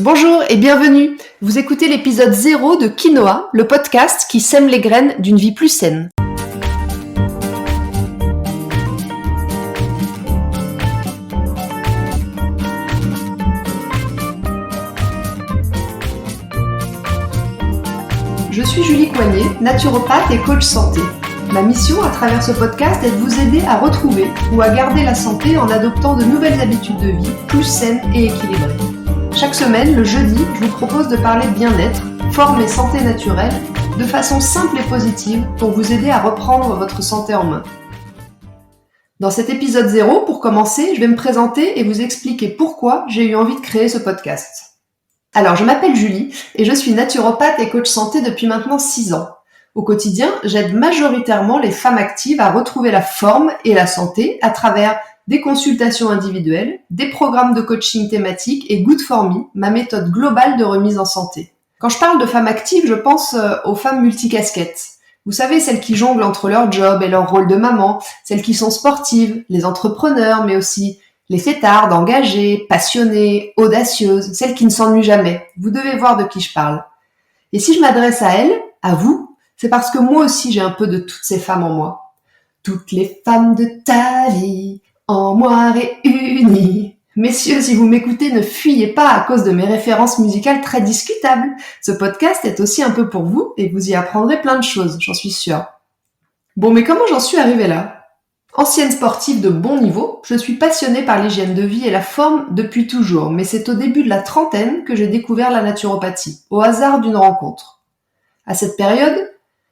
Bonjour et bienvenue. Vous écoutez l'épisode 0 de Quinoa, le podcast qui sème les graines d'une vie plus saine. Je suis Julie Coignet, naturopathe et coach santé. Ma mission à travers ce podcast est de vous aider à retrouver ou à garder la santé en adoptant de nouvelles habitudes de vie plus saines et équilibrées. Chaque semaine, le jeudi, je vous propose de parler bien-être, forme et santé naturelle, de façon simple et positive pour vous aider à reprendre votre santé en main. Dans cet épisode 0, pour commencer, je vais me présenter et vous expliquer pourquoi j'ai eu envie de créer ce podcast. Alors, je m'appelle Julie et je suis naturopathe et coach santé depuis maintenant 6 ans. Au quotidien, j'aide majoritairement les femmes actives à retrouver la forme et la santé à travers des consultations individuelles, des programmes de coaching thématiques et Good for Me, ma méthode globale de remise en santé. Quand je parle de femmes actives, je pense aux femmes multicasquettes. Vous savez, celles qui jonglent entre leur job et leur rôle de maman, celles qui sont sportives, les entrepreneurs, mais aussi les fêtardes, engagées, passionnées, audacieuses, celles qui ne s'ennuient jamais. Vous devez voir de qui je parle. Et si je m'adresse à elles, à vous, c'est parce que moi aussi j'ai un peu de toutes ces femmes en moi. Toutes les femmes de ta vie, en moi réunies. Messieurs, si vous m'écoutez, ne fuyez pas à cause de mes références musicales très discutables. Ce podcast est aussi un peu pour vous et vous y apprendrez plein de choses, j'en suis sûre. Bon, mais comment j'en suis arrivée là ? Ancienne sportive de bon niveau, je suis passionnée par l'hygiène de vie et la forme depuis toujours, mais c'est au début de la trentaine que j'ai découvert la naturopathie, au hasard d'une rencontre. À cette période,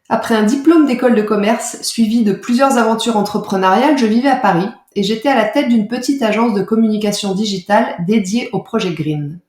après un diplôme d'école de commerce suivi de plusieurs aventures entrepreneuriales, je vivais à Paris et j'étais à la tête d'une petite agence de communication digitale dédiée au projet Green.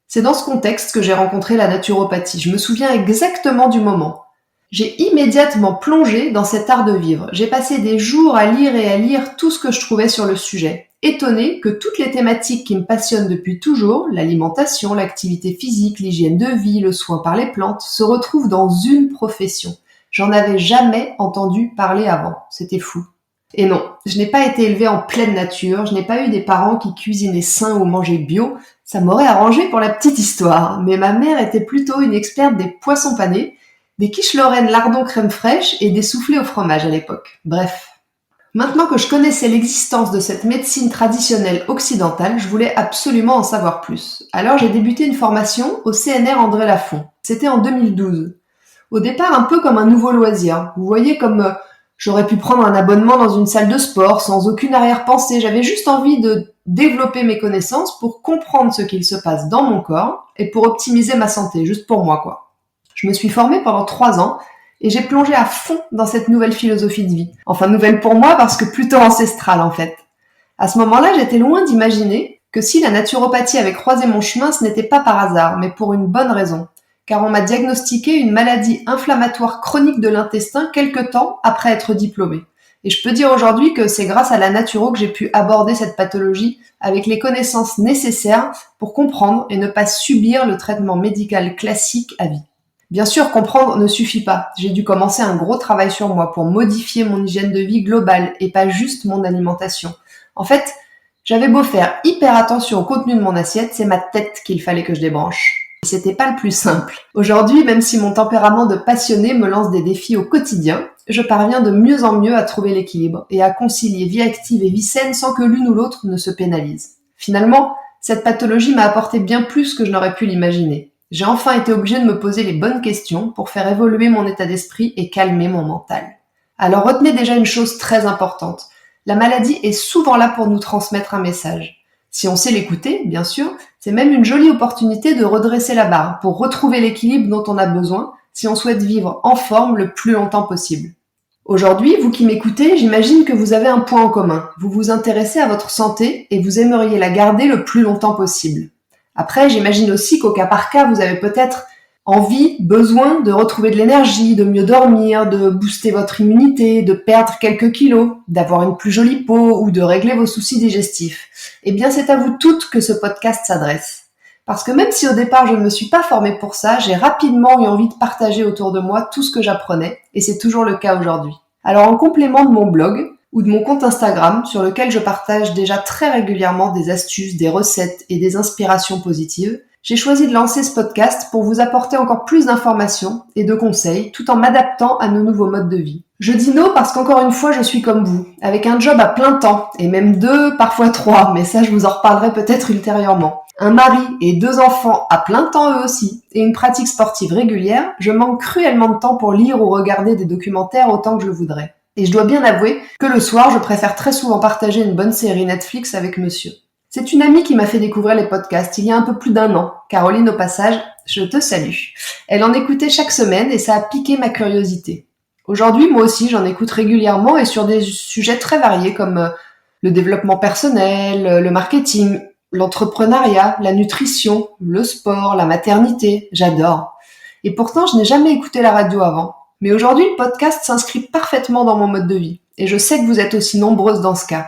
C'est dans ce contexte que j'ai rencontré la naturopathie. Je me souviens exactement du moment. J'ai immédiatement plongé dans cet art de vivre. J'ai passé des jours à lire tout ce que je trouvais sur le sujet, étonnée que toutes les thématiques qui me passionnent depuis toujours, l'alimentation, l'activité physique, l'hygiène de vie, le soin par les plantes, se retrouvent dans une profession. J'en avais jamais entendu parler avant. C'était fou. Et non, je n'ai pas été élevée en pleine nature, je n'ai pas eu des parents qui cuisinaient sain ou mangeaient bio, ça m'aurait arrangé pour la petite histoire, mais ma mère était plutôt une experte des poissons panés, des quiches lorraines lardons crème fraîche et des soufflés au fromage à l'époque. Bref. Maintenant que je connaissais l'existence de cette médecine traditionnelle occidentale, je voulais absolument en savoir plus. Alors j'ai débuté une formation au CNR André Lafont. C'était en 2012. Au départ, un peu comme un nouveau loisir. Vous voyez, comme j'aurais pu prendre un abonnement dans une salle de sport sans aucune arrière-pensée. J'avais juste envie de développer mes connaissances pour comprendre ce qu'il se passe dans mon corps et pour optimiser ma santé, juste pour moi, quoi. Je me suis formée pendant 3 ans et j'ai plongé à fond dans cette nouvelle philosophie de vie. Enfin, nouvelle pour moi parce que plutôt ancestrale, en fait. À ce moment-là, j'étais loin d'imaginer que si la naturopathie avait croisé mon chemin, ce n'était pas par hasard, mais pour une bonne raison. Car on m'a diagnostiqué une maladie inflammatoire chronique de l'intestin quelque temps après être diplômée. Et je peux dire aujourd'hui que c'est grâce à la naturo que j'ai pu aborder cette pathologie avec les connaissances nécessaires pour comprendre et ne pas subir le traitement médical classique à vie. Bien sûr, comprendre ne suffit pas. J'ai dû commencer un gros travail sur moi pour modifier mon hygiène de vie globale et pas juste mon alimentation. En fait, j'avais beau faire hyper attention au contenu de mon assiette, c'est ma tête qu'il fallait que je débranche. C'était pas le plus simple. Aujourd'hui, même si mon tempérament de passionné me lance des défis au quotidien, je parviens de mieux en mieux à trouver l'équilibre et à concilier vie active et vie saine sans que l'une ou l'autre ne se pénalise. Finalement, cette pathologie m'a apporté bien plus que je n'aurais pu l'imaginer. J'ai enfin été obligée de me poser les bonnes questions pour faire évoluer mon état d'esprit et calmer mon mental. Alors retenez déjà une chose très importante. La maladie est souvent là pour nous transmettre un message. Si on sait l'écouter, bien sûr, c'est même une jolie opportunité de redresser la barre pour retrouver l'équilibre dont on a besoin si on souhaite vivre en forme le plus longtemps possible. Aujourd'hui, vous qui m'écoutez, j'imagine que vous avez un point en commun. Vous vous intéressez à votre santé et vous aimeriez la garder le plus longtemps possible. Après, j'imagine aussi qu'au cas par cas, vous avez peut-être envie, besoin de retrouver de l'énergie, de mieux dormir, de booster votre immunité, de perdre quelques kilos, d'avoir une plus jolie peau ou de régler vos soucis digestifs. Eh bien, c'est à vous toutes que ce podcast s'adresse. Parce que même si au départ je ne me suis pas formée pour ça, j'ai rapidement eu envie de partager autour de moi tout ce que j'apprenais, et c'est toujours le cas aujourd'hui. Alors en complément de mon blog, ou de mon compte Instagram, sur lequel je partage déjà très régulièrement des astuces, des recettes et des inspirations positives, J'ai choisi de lancer ce podcast pour vous apporter encore plus d'informations et de conseils tout en m'adaptant à nos nouveaux modes de vie. Je dis non parce qu'encore une fois, je suis comme vous, avec un job à plein temps, et même 2, parfois 3, mais ça je vous en reparlerai peut-être ultérieurement. Un mari et 2 enfants à plein temps eux aussi, et une pratique sportive régulière, je manque cruellement de temps pour lire ou regarder des documentaires autant que je voudrais. Et je dois bien avouer que le soir, je préfère très souvent partager une bonne série Netflix avec monsieur. C'est une amie qui m'a fait découvrir les podcasts il y a un peu plus d'1 an. Caroline, au passage, je te salue. Elle en écoutait chaque semaine et ça a piqué ma curiosité. Aujourd'hui, moi aussi, j'en écoute régulièrement et sur des sujets très variés comme le développement personnel, le marketing, l'entrepreneuriat, la nutrition, le sport, la maternité. J'adore. Et pourtant, je n'ai jamais écouté la radio avant. Mais aujourd'hui, le podcast s'inscrit parfaitement dans mon mode de vie. Et je sais que vous êtes aussi nombreuses dans ce cas.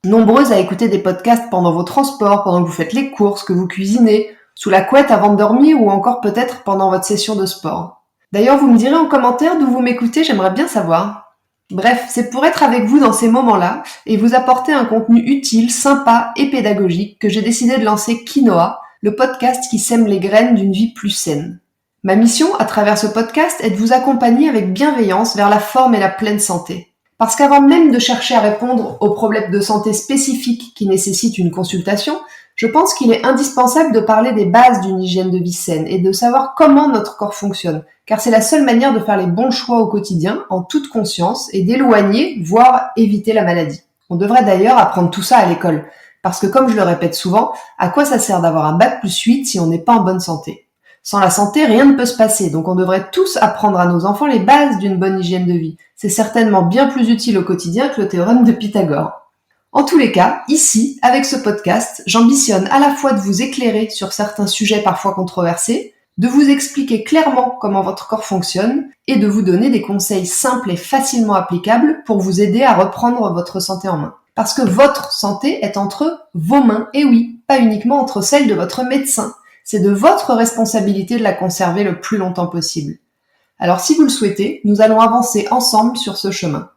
Nombreuses à écouter des podcasts pendant vos transports, pendant que vous faites les courses, que vous cuisinez, sous la couette avant de dormir ou encore peut-être pendant votre session de sport. D'ailleurs, vous me direz en commentaire d'où vous m'écoutez, j'aimerais bien savoir. Bref, c'est pour être avec vous dans ces moments-là et vous apporter un contenu utile, sympa et pédagogique que j'ai décidé de lancer Quinoa, le podcast qui sème les graines d'une vie plus saine. Ma mission, à travers ce podcast, est de vous accompagner avec bienveillance vers la forme et la pleine santé. Parce qu'avant même de chercher à répondre aux problèmes de santé spécifiques qui nécessitent une consultation, je pense qu'il est indispensable de parler des bases d'une hygiène de vie saine et de savoir comment notre corps fonctionne, car c'est la seule manière de faire les bons choix au quotidien, en toute conscience, et d'éloigner, voire éviter la maladie. On devrait d'ailleurs apprendre tout ça à l'école, parce que comme je le répète souvent, à quoi ça sert d'avoir un bac+8 si on n'est pas en bonne santé ? Sans la santé, rien ne peut se passer, donc on devrait tous apprendre à nos enfants les bases d'une bonne hygiène de vie. C'est certainement bien plus utile au quotidien que le théorème de Pythagore. En tous les cas, ici, avec ce podcast, j'ambitionne à la fois de vous éclairer sur certains sujets parfois controversés, de vous expliquer clairement comment votre corps fonctionne et de vous donner des conseils simples et facilement applicables pour vous aider à reprendre votre santé en main. Parce que votre santé est entre vos mains, et oui, pas uniquement entre celles de votre médecin. C'est de votre responsabilité de la conserver le plus longtemps possible. Alors si vous le souhaitez, nous allons avancer ensemble sur ce chemin.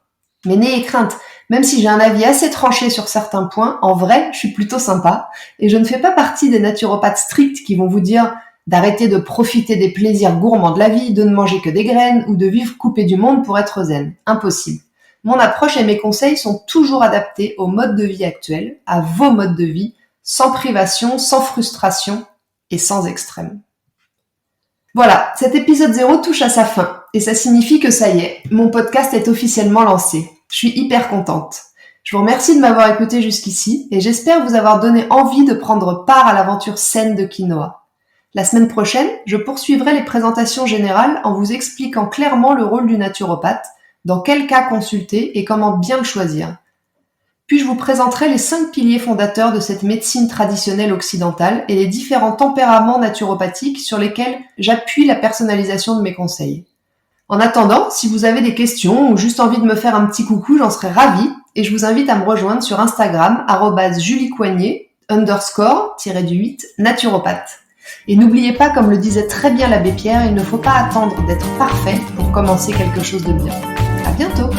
Mais n'ayez crainte, même si j'ai un avis assez tranché sur certains points, en vrai, je suis plutôt sympa, et je ne fais pas partie des naturopathes stricts qui vont vous dire d'arrêter de profiter des plaisirs gourmands de la vie, de ne manger que des graines, ou de vivre coupé du monde pour être zen. Impossible. Mon approche et mes conseils sont toujours adaptés au mode de vie actuel, à vos modes de vie, sans privation, sans frustration, et sans extrême. Voilà, cet épisode 0 touche à sa fin, et ça signifie que ça y est, mon podcast est officiellement lancé. Je suis hyper contente. Je vous remercie de m'avoir écouté jusqu'ici, et j'espère vous avoir donné envie de prendre part à l'aventure saine de Quinoa. La semaine prochaine, je poursuivrai les présentations générales en vous expliquant clairement le rôle du naturopathe, dans quel cas consulter et comment bien le choisir. Puis je vous présenterai les 5 piliers fondateurs de cette médecine traditionnelle occidentale et les différents tempéraments naturopathiques sur lesquels j'appuie la personnalisation de mes conseils. En attendant, si vous avez des questions ou juste envie de me faire un petit coucou, j'en serais ravie et je vous invite à me rejoindre sur Instagram @juliecoignet__-8 naturopathe. Et n'oubliez pas, comme le disait très bien l'abbé Pierre, il ne faut pas attendre d'être parfait pour commencer quelque chose de bien. À bientôt!